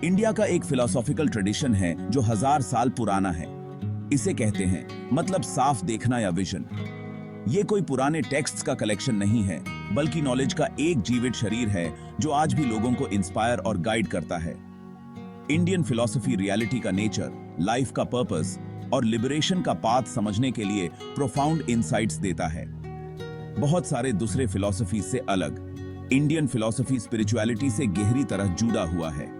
India का एक philosophical tradition है जो 1000 साल पुराना है। इसे कहते हैं मतलब साफ देखना या विजन। ये कोई पुराने टेक्स्ट्स का कलेक्शन नहीं है, बल्कि नॉलेज का एक जीवित शरीर है जो आज भी लोगों को इंस्पायर और गाइड करता है। इंडियन फिलॉसफी रियलिटी का नेचर, लाइफ का पर्पस और लिबरेशन का पाथ समझने के लिए प्रोफाउंड इनसाइट्स देता है। बहुत सारे दूसरे फिलॉसफी से अलग इंडियन फिलॉसफी स्पिरिचुअलिटी से गहरी तरह जुड़ा हुआ है।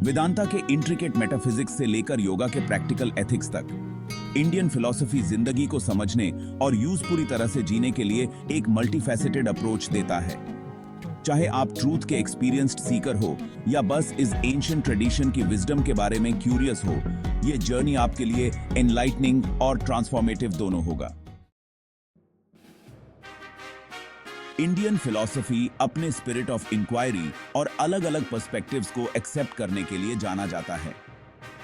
वेदांता के इंट्रिकेट मेटाफिजिक्स से लेकर योगा के प्रैक्टिकल एथिक्स तक इंडियन फिलॉसफी जिंदगी को समझने और यूजफुली तरह से जीने के लिए एक मल्टीफैसेटेड अप्रोच देता है। चाहे आप ट्रूथ के एक्सपीरियंस्ड सीकर हो या बस इस एंशिएंट ट्रेडिशन की विजडम के बारे में क्यूरियस हो, ये जर्नी आपके लिए एनलाइटनिंग और ट्रांसफॉर्मेटिव दोनों होगा। इंडियन फिलॉसफी अपने स्पिरिट ऑफ इंक्वायरी और अलग-अलग पर्सपेक्टिव्स को एक्सेप्ट करने के लिए जाना जाता है।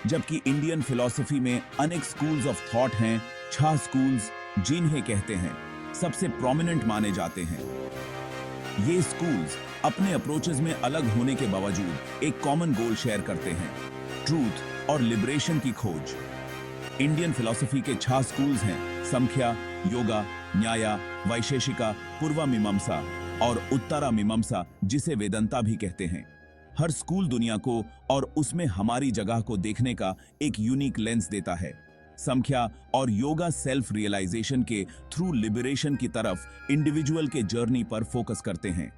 जबकि इंडियन फिलॉसफी में अनेक स्कूल्स ऑफ थॉट हैं, 6 स्कूल्स जिन्हें कहते हैं सबसे प्रोमिनेंट माने जाते हैं। ये स्कूल्स अपने अप्रोचेस में अलग होने के बावजूद एक कॉमन गोल शेयर करते हैं, ट्रूथ और लिबरेशन की खोज। इंडियन फिलॉसफी के 6 स्कूल्स हैं सांख्य, योगा, न्याय, वैशेषिका, पूर्व मीमांसा और उत्तरा मीमांसा, जिसे वेदांता भी कहते हैं। हर स्कूल दुनिया को और उसमें हमारी जगह को देखने का एक यूनिक लेंस देता है। सांख्य और योगा सेल्फ रियलाइजेशन के थ्रू लिबरेशन की तरफ इंडिविजुअल के जर्नी पर फोकस करते हैं।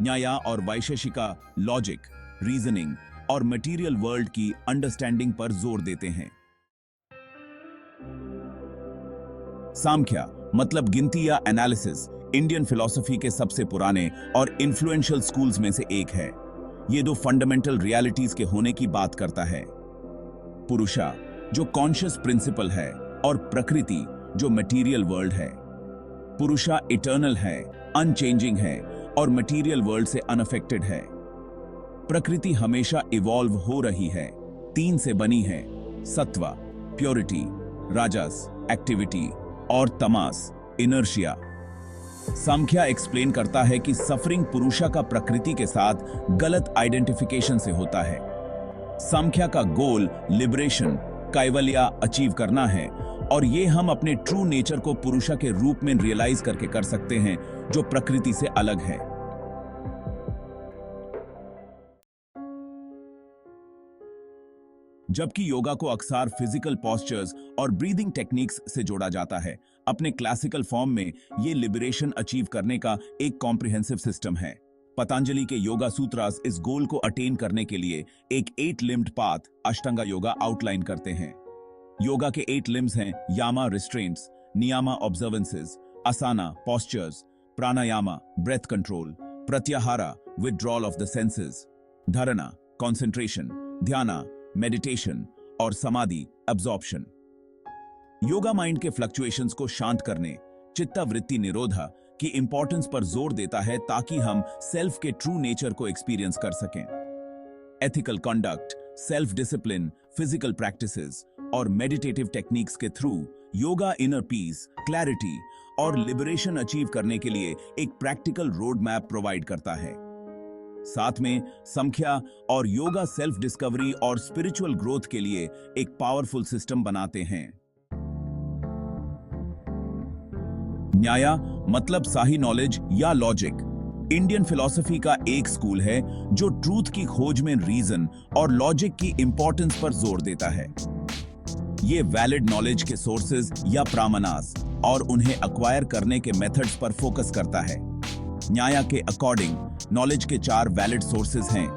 न्याय और वैशेषिका लॉजिक, रीजनिंग और मटेरियल वर्ल्ड की अंडरस्टैंडिंग पर जोर देते हैं। सांख्य मतलब गिनती या एनालिसिस इंडियन फिलॉसफी के सबसे पुराने और इन्फ्लुएंशियल स्कूल्स में से एक है। ये 2 फंडामेंटल रियलिटीज के होने की बात करता है, पुरुषा जो कॉन्शियस प्रिंसिपल है और प्रकृति जो मटेरियल वर्ल्ड है। पुरुषा इटर्नल है, अनचेंजिंग है और मटेरियल वर्ल्ड से अनअफेक्टेड है। प्रकृति हमेशा इवॉल्व हो रही है, 3 से बनी है, सत्व प्योरिटी, राजस एक्टिविटी और तमस इनर्शिया। सांख्य एक्सप्लेन करता है कि सफरिंग पुरुषा का प्रकृति के साथ गलत आइडेंटिफिकेशन से होता है। सांख्य का गोल लिबरेशन, कैवल्य अचीव करना है और ये हम अपने ट्रू नेचर को पुरुषा के रूप में रियलाइज करके कर सकते हैं जो प्रकृति से अलग है। जबकि योगा को अक्सर फिजिकल पोस्चर्स और ब्रीदिंग टेक्निक्स से जोड़ा जाता है, अपने क्लासिकल फॉर्म में ये लिबरेशन अचीव करने का एक कॉम्प्रिहेंसिव सिस्टम है। पतंजलि के योगा सूत्रास इस गोल को अटेन करने के लिए एक 8 limbed path ashtanga yoga outline करते हैं। योगा के 8 लिम्स हैं yama restraints, niyama observances, asana postures, pranayama breath control, pratyahara withdrawal of the senses, dharana concentration, dhyana meditation और समाधि अब्जॉर्प्शन। योगा माइंड के फ्लक्चुएशंस को शांत करने, चित्तावृत्ति निरोधा की इंपॉर्टेंस पर जोर देता है ताकि हम सेल्फ के ट्रू नेचर को एक्सपीरियंस कर सकें। Ethical conduct, self discipline, physical practices और मेडिटेटिव टेक्निक्स के through yoga inner peace, clarity और लिबरेशन अचीव करने के लिए एक प्रैक्टिकल रोड मैप प्रोवाइड करता है। साथ में सांख्य और योगा सेल्फ डिस्कवरी और स्पिरिचुअल ग्रोथ के लिए एक पावरफुल सिस्टम बनाते हैं। न्याय मतलब सही नॉलेज या लॉजिक इंडियन फिलॉसफी का एक स्कूल है जो ट्रूथ की खोज में रीजन और लॉजिक की इंपॉर्टेंस पर जोर देता है। ये वैलिड नॉलेज के सोर्सेज या प्रामाणास और उन्हें अक्वायर करने के मेथड्स पर फोकस करता है। न्याय के अकॉर्डिंग नॉलेज के 4 वैलिड सोर्सेज हैं,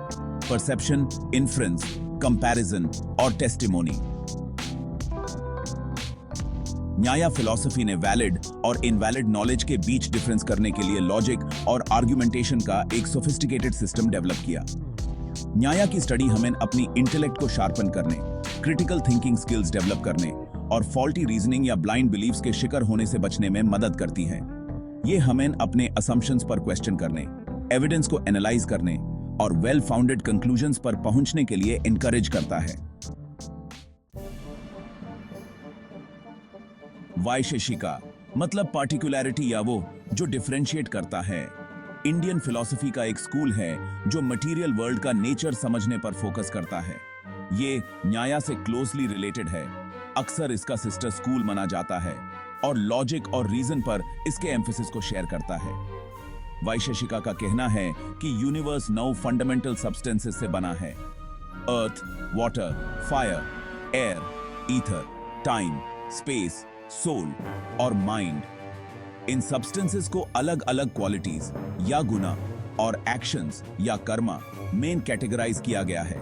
परसेप्शन, इन्फ्रेंस, कंपैरिजन और टेस्टिमोनी। न्याय फिलॉसफी ने वैलिड और इनवैलिड नॉलेज के बीच डिफरेंस करने के लिए लॉजिक और आर्गुमेंटेशन का एक सोफिस्टिकेटेड सिस्टम डेवलप किया। न्याय की स्टडी हमें अपनी इंटेलेक्ट को शार्पन करने, क्रिटिकल थिंकिंग स्किल्स डेवलप करने और फॉल्टी रीजनिंग या ब्लाइंड बिलीव्स के शिकार होने से बचने में मदद करती है। ये हमें अपने असम्पशंस पर क्वेश्चन करने, एविडेंस को एनालाइज करने और वेल फाउंडेड कंक्लूजन्स पर पहुंचने के लिए एनकरेज करता है। वैशेषिका मतलब पार्टिकुलैरिटी या वो जो डिफरेंशिएट करता है। इंडियन फिलॉसफी का एक स्कूल है जो मटेरियल वर्ल्ड का नेचर समझने पर फोकस करता है। ये न्याय से क्लोजली रिलेटेड है, अक्सर इसका सिस्टर स्कूल माना जाता है और लॉजिक और रीजन पर इसके एम्फेसिस को शेयर करता है। वैशेषिका का कहना है कि यूनिवर्स 9 फंडामेंटल सब्सटेंसेस से बना है: earth, water, fire, air, ether, time, space, soul और माइंड। इन सब्सटेंसेस को अलग अलग क्वालिटीज या गुना और एक्शंस या कर्मा में कैटेगराइज किया गया है।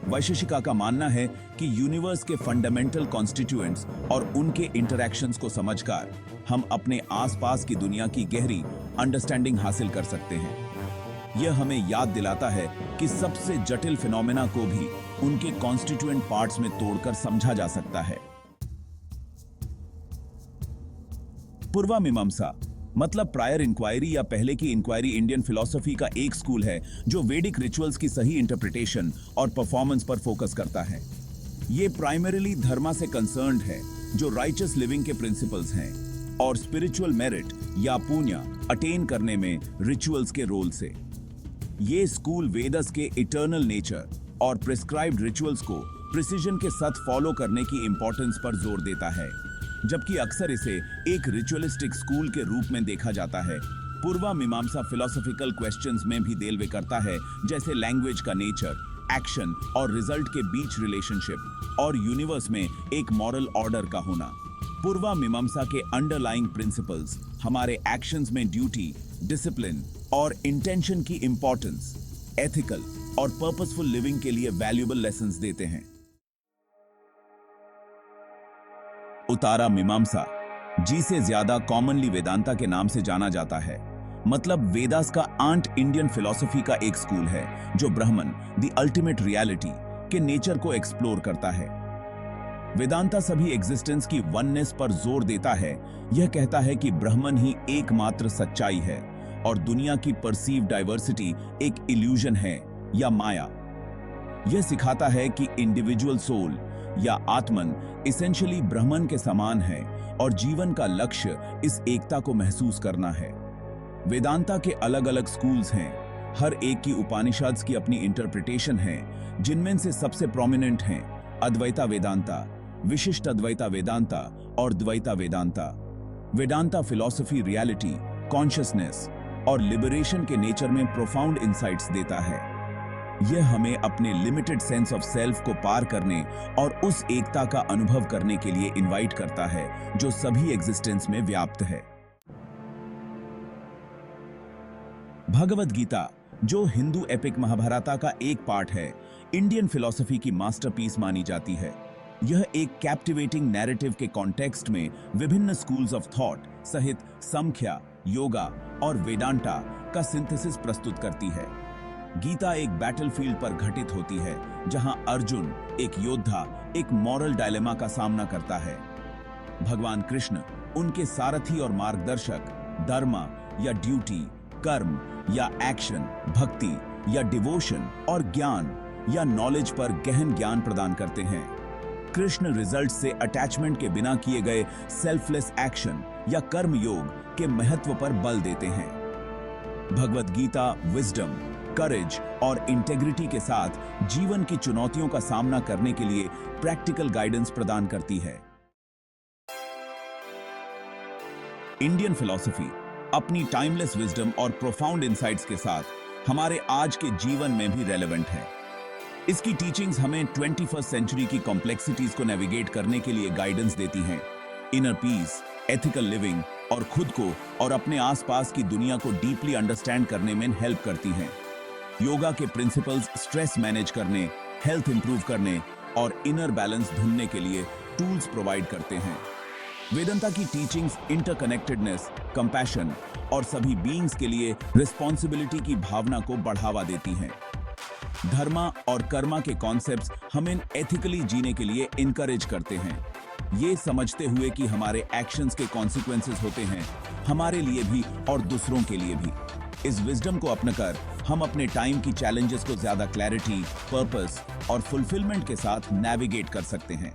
वैशेषिका का मानना है कि यूनिवर्स के फंडामेंटल कॉन्स्टिट्यूएंट्स और उनके इंटरैक्शंस को समझकर हम अपने आसपास की दुनिया की गहरी अंडरस्टैंडिंग हासिल कर सकते हैं। यह हमें याद दिलाता है कि सबसे जटिल फिनोमेना को भी उनके कॉन्स्टिट्यूएंट पार्ट्स में तोड़कर समझा जा सकता है। पूर्वामीमांसा मतलब प्रायर इंक्वायरी या पहले की इंक्वायरी इंडियन फिलॉसफी का एक स्कूल है जो वैदिक रिचुअल्स की सही इंटरप्रिटेशन और परफॉर्मेंस पर फोकस करता है। ये प्राइमरीली धर्मा से कंसर्न्ड है जो राइचस लिविंग के प्रिंसिपल्स हैं और स्पिरिचुअल मेरिट या पुण्य अटेन करने में रिचुअल्स के रोल से। ये स्कूल वेदस के इटर्नल नेचर और प्रिस्क्राइब्ड रिचुअल्स को प्रिसीजन के साथ फॉलो करने की इंपॉर्टेंस पर जोर देता है, जबकि अक्सर इसे एक रिचुअलिस्टिक स्कूल के रूप में देखा जाता है। पूर्वा मीमांसा फिलोसॉफिकल क्वेश्चंस में भी देल करता है, जैसे लैंग्वेज का नेचर, एक्शन और रिजल्ट के बीच रिलेशनशिप और यूनिवर्स में एक मॉरल ऑर्डर का होना। पूर्वा मीमांसा के अंडरलाइंग प्रिंसिपल्स हमारे एक्शंस में ड्यूटी, डिसिप्लिन और इंटेंशन की इंपॉर्टेंस, एथिकल और पर्पसफुल लिविंग के लिए वैल्यूएबल लेसन्स देते हैं। उत्तरा मीमांसा, जिसे ज्यादा कॉमनली वेदांता के नाम से जाना जाता है, मतलब वेदास का आंट इंडियन फिलॉसफी का एक स्कूल है जो ब्रह्मन, द अल्टीमेट रियलिटी के नेचर को एक्सप्लोर करता है। वेदांता सभी एग्जिस्टेंस की वननेस पर जोर देता है। यह कहता है कि ब्रह्मन ही एकमात्र सच्चाई है और दुनिया की परसीव डाइवर्सिटी एक इल्यूजन है या माया। यह सिखाता है कि इंडिविजुअल सोल या आत्मन इसेंशियली ब्रह्मन के समान है और जीवन का लक्ष्य इस एकता को महसूस करना है। वेदांता के अलग अलग स्कूल्स हैं, हर एक की उपनिषद्स की अपनी इंटरप्रिटेशन है, जिनमें से सबसे प्रोमिनेंट हैं अद्वैता वेदांता, विशिष्ट अद्वैता वेदांता और Dvaita Vedanta. Vedanta philosophy reality, consciousness और लिबरेशन के नेचर में प्रोफाउंड इंसाइट्स देता है। यह हमें अपने लिमिटेड सेंस ऑफ सेल्फ को पार करने और उस एकता का अनुभव करने के लिए इनवाइट करता है जो सभी एग्जिस्टेंस में व्याप्त है। भगवद गीता, जो हिंदू एपिक महाभारता का एक पार्ट है, इंडियन फिलॉसफी की मास्टरपीस मानी जाती है। यह एक कैप्टिवेटिंग नैरेटिव के कॉन्टेक्स्ट में विभिन्न स्कूल्स ऑफ थॉट सहित समख्या, योगा और वेदांता का सिंथेसिस प्रस्तुत करती है। गीता एक बैटलफील्ड पर घटित होती है जहां अर्जुन, एक योद्धा, एक मॉरल डायलेमा का सामना करता है। भगवान कृष्ण, उनके सारथी और मार्गदर्शक, धर्म या ड्यूटी, कर्म या एक्शन, भक्ति या डिवोशन और ज्ञान या नॉलेज पर गहन ज्ञान प्रदान करते हैं। कृष्ण रिजल्ट से अटैचमेंट के बिना किए गए सेल्फलेस एक्शन या कर्म योग के महत्व पर बल देते हैं। भगवद गीता विजडम, करेज और इंटेग्रिटी के साथ जीवन की चुनौतियों का सामना करने के लिए प्रैक्टिकल गाइडेंस प्रदान करती है। इंडियन फिलॉसफी अपनी टाइमलेस विजडम और प्रोफाउंड इंसाइट्स के साथ हमारे आज के जीवन में भी रेलेवेंट है। इसकी टीचिंग्स हमें 21st सेंचुरी की कॉम्प्लेक्सिटीज को नेविगेट करने के लिए गाइडेंस देती हैं। इनर पीस, एथिकल लिविंग और खुद को और अपने आसपास की दुनिया को डीपली अंडरस्टैंड करने में हेल्प करती हैं। योगा के प्रिंसिपल्स स्ट्रेस मैनेज करने, हेल्थ इंप्रूव करने और इनर बैलेंस ढूंढने के लिए टूल्स प्रोवाइड करते हैं। वेदांता की टीचिंग्स इंटरकनेक्टेडनेस, कंपैशन और सभी बीइंग्स के लिए रिस्पॉन्सिबिलिटी की भावना को बढ़ावा देती हैं। धर्मा और कर्मा के कॉन्सेप्ट्स हमें एथिकली जीने के लिए इनकरेज करते हैं, ये समझते हुए कि हमारे एक्शंस के कॉन्सिक्वेंसेस होते हैं, हमारे लिए भी और दूसरों के लिए भी। इस विजडम को अपनाकर हम अपने टाइम की चैलेंजेस को ज्यादा क्लैरिटी, पर्पस और फुलफिलमेंट के साथ नेविगेट कर सकते हैं।